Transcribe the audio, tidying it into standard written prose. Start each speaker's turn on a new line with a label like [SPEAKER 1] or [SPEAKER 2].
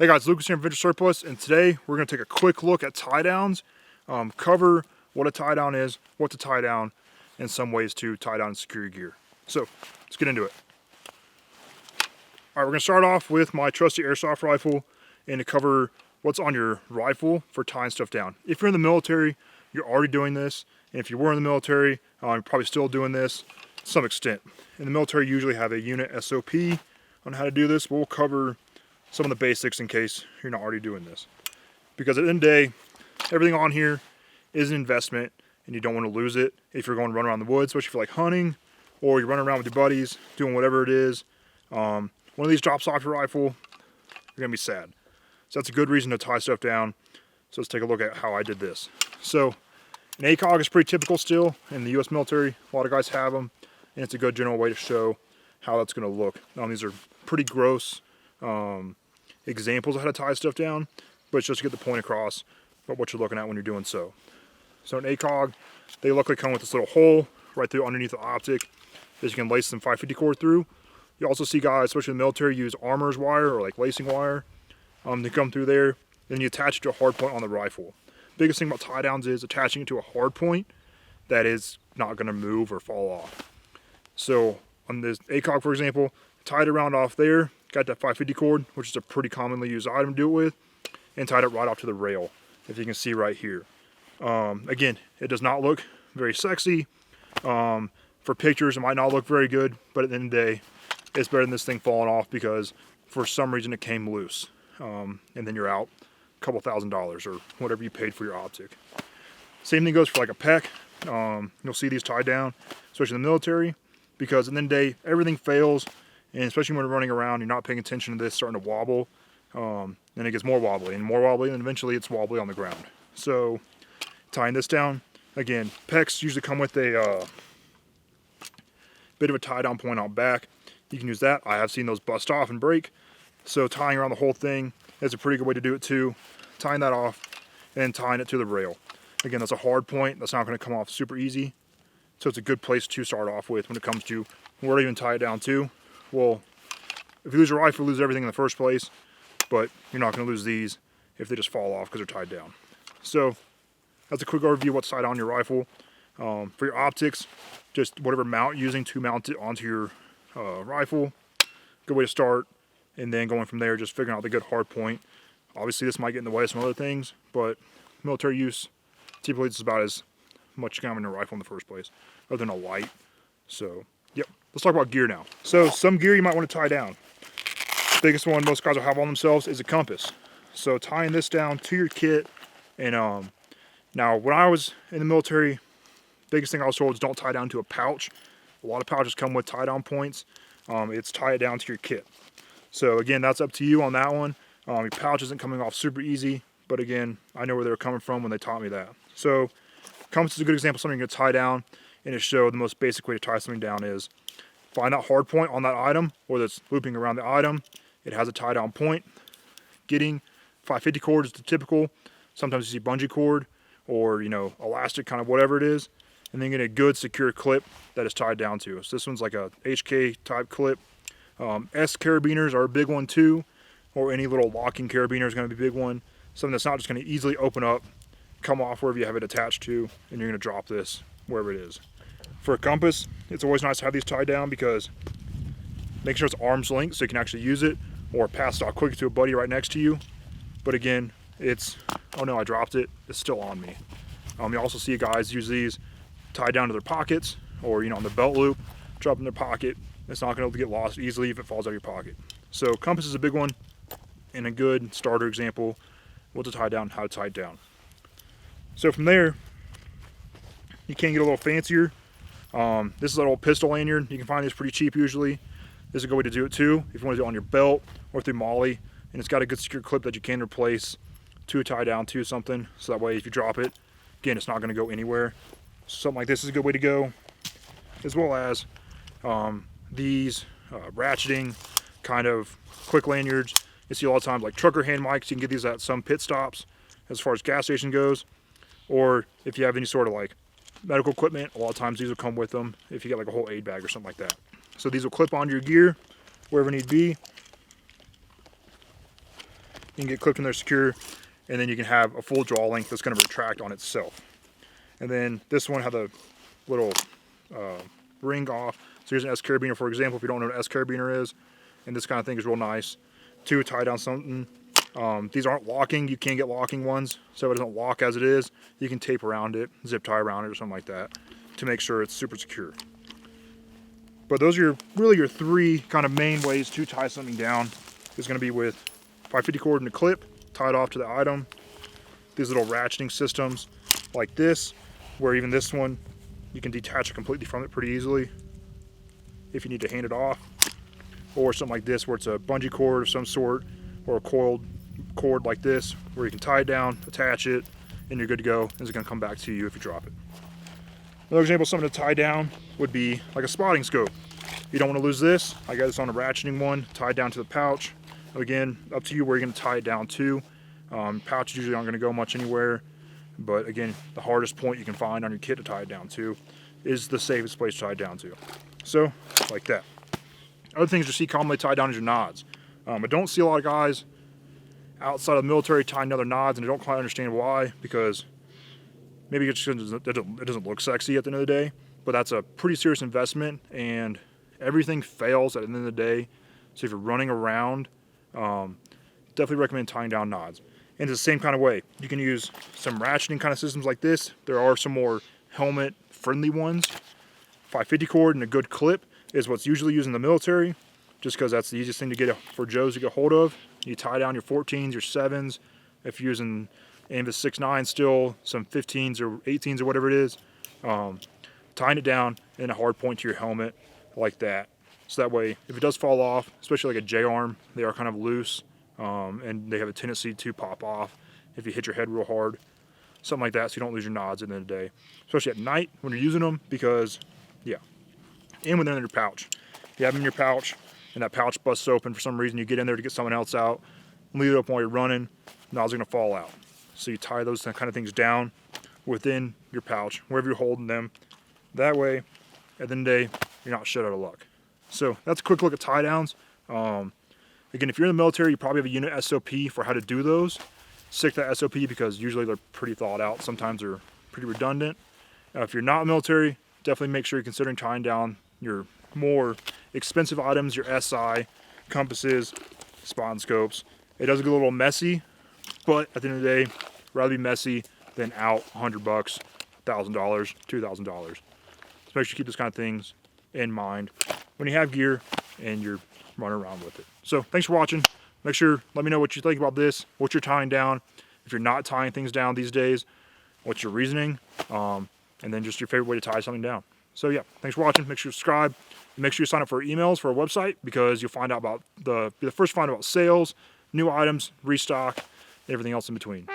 [SPEAKER 1] Hey guys, Lucas here from Vintage Surplus, and today we're going to take a quick look at tie downs, cover what a tie down is, what to tie down, and some ways to tie down and secure your gear. So let's get into it. Alright, we're going to start off with my trusty airsoft rifle and to cover what's on your rifle for tying stuff down. If you're in the military, you're already doing this, and if you were in the military, you're probably still doing this to some extent. In the military, you usually have a unit SOP on how to do this, but we'll cover some of the basics in case you're not already doing this. Because at the end of the day, everything on here is an investment and you don't want to lose it if you're going to run around the woods, especially if you're like hunting or you're running around with your buddies, doing whatever it is. One of these drops off your rifle, you're going to be sad. So that's a good reason to tie stuff down. So let's take a look at how I did this. So an ACOG is pretty typical still in the US military. A lot of guys have them, and it's a good general way to show how that's going to look. These are pretty gross examples of how to tie stuff down, but it's just to get the point across about what you're looking at when you're doing so. So an ACOG, they luckily come with this little hole right through underneath the optic that you can lace some 550 cord through. You also see guys, especially in the military, use armorer's wire or like lacing wire to come through there. Then you attach it to a hard point on the rifle. Biggest thing about tie downs is attaching it to a hard point that is not going to move or fall off. So on this ACOG, for example, tied it around off there, got that 550 cord, which is a pretty commonly used item to do it with, and tied it right off to the rail, if you can see right here. Again, it does not look very sexy. For pictures, it might not look very good, but at the end of the day, it's better than this thing falling off because for some reason it came loose. And then you're out a couple $1,000s or whatever you paid for your optic. Same thing goes for like a PEC. You'll see these tied down, especially in the military, because at the end of the day, everything fails. And especially when you're running around, you're not paying attention to this starting to wobble. Then it gets more wobbly, and eventually it's wobbly on the ground. So tying this down, again, PECs usually come with a bit of a tie down point out back. You can use that. I have seen those bust off and break. So tying around the whole thing is a pretty good way to do it too. Tying that off and then tying it to the rail. Again, that's a hard point. That's not going to come off super easy. So it's a good place to start off with when it comes to where to even tie it down to. Well, if you lose your rifle, you lose everything in the first place, but you're not going to lose these if they just fall off because they're tied down. So that's a quick overview of what's tied on your rifle. For your optics, just whatever mount you're using to mount it onto your rifle, good way to start, and then going from there, just figuring out the good hard point. Obviously, this might get in the way of some other things, but military use, typically it's about as much you can have in your rifle in the first place, other than a light. So, yep. Let's talk about gear now. So some gear you might want to tie down. Biggest one most guys will have on themselves is a compass. So tying this down to your kit, and now when I was in the military, biggest thing I was told is don't tie down to a pouch. A lot of pouches come with tie down points. It's tie it down to your kit. So again, that's up to you on that one. Your pouch isn't coming off super easy, but again, I know where they were coming from when they taught me that. So compass is a good example of something you're going to tie down, and to show the most basic way to tie something down is find that hard point on that item, or that's looping around the item. It has a tie down point. Getting 550 cord is the typical. Sometimes you see bungee cord or, elastic, kind of whatever it is. And then get a good secure clip that is tied down to. So this one's like a HK type clip. S carabiners are a big one too, or any little locking carabiner is going to be a big one. Something that's not just going to easily open up, come off wherever you have it attached to, and you're going to drop this wherever it is. For a compass, it's always nice to have these tied down because make sure it's arm's length so you can actually use it, or pass it off quickly to a buddy right next to you. But again, it's, oh no, I dropped it, it's still on me. You also see guys use these tied down to their pockets, or on the belt loop, drop in their pocket. It's not going to get lost easily if it falls out of your pocket. So compass is a big one, and a good starter example, what to tie down, how to tie it down. So from there, you can get a little fancier. This is a little pistol lanyard. You can find these pretty cheap usually. This is a good way to do it too, if you want to do it on your belt or through MOLLE. And it's got a good secure clip that you can replace to tie down to something. So that way if you drop it, again, it's not going to go anywhere. Something like this is a good way to go. As well as these ratcheting kind of quick lanyards. You see a lot of times like trucker hand mics. You can get these at some pit stops as far as gas station goes. Or if you have any sort of like medical equipment, a lot of times these will come with them if you get like a whole aid bag or something like that. So these will clip onto your gear wherever need be. can get clipped in there secure, and then you can have a full draw length that's going to retract on itself. And then this one had a little ring off. So here's an S carabiner, for example, if you don't know what an S carabiner is. And this kind of thing is real nice to tie down something. These aren't locking. You can get locking ones, so it doesn't lock as it is. You can tape around it, zip tie around it or something like that to make sure it's super secure. But those are really your three kind of main ways to tie something down. It's going to be with 550 cord and a clip tied off to the item. These little ratcheting systems like this, where even this one, you can detach it completely from it pretty easily if you need to hand it off. Or something like this where it's a bungee cord of some sort, or a coiled cord like this where you can tie it down, attach it, and you're good to go. It's going to come back to you if you drop it. Another example of something to tie down would be like a spotting scope. You don't want to lose this. I got this on a ratcheting one, tied down to the pouch. Again, up to you where you're going to tie it down to. Pouches usually aren't going to go much anywhere, but again, the hardest point you can find on your kit to tie it down to is the safest place to tie it down to. So, like that. Other things you see commonly tied down is your nods. I don't see a lot of guys outside of the military tying other nods, and I don't quite understand why, because maybe it doesn't look sexy at the end of the day, but that's a pretty serious investment, and everything fails at the end of the day. So if you're running around, definitely recommend tying down nods. And it's the same kind of way. You can use some ratcheting kind of systems like this. There are some more helmet-friendly ones. 550 cord and a good clip is what's usually used in the military, just because that's the easiest thing to get for Joes to get hold of. You tie down your 14s, your 7s. If you're using AMVIS 6.9 still, some 15s or 18s or whatever it is, tying it down in a hard point to your helmet like that. So that way, if it does fall off, especially like a J-arm, they are kind of loose, and they have a tendency to pop off if you hit your head real hard. Something like that, so you don't lose your nods at the end of the day. Especially at night when you're using them, because, yeah. And when they're in your pouch. If you have them in your pouch, and that pouch busts open for some reason, you get in there to get someone else out, leave it up while you're running, nods are going to fall out. So you tie those kind of things down within your pouch, wherever you're holding them. That way, at the end of the day, you're not shit out of luck. So that's a quick look at tie downs. Again, if you're in the military, you probably have a unit SOP for how to do those. Stick to that SOP because usually they're pretty thought out. Sometimes they're pretty redundant. If you're not military, definitely make sure you're considering tying down your more expensive items, your SI, compasses, spot and scopes. It does get a little messy, but at the end of the day, rather be messy than out $100, $1,000, $2,000. So make sure you keep those kind of things in mind when you have gear and you're running around with it. So thanks for watching. Make sure, let me know what you think about this, what you're tying down. If you're not tying things down these days, what's your reasoning? And then just your favorite way to tie something down. So yeah, thanks for watching. Make sure you subscribe. Make sure you sign up for emails for our website, because you'll find out about be the first to find about sales, new items, restock, everything else in between.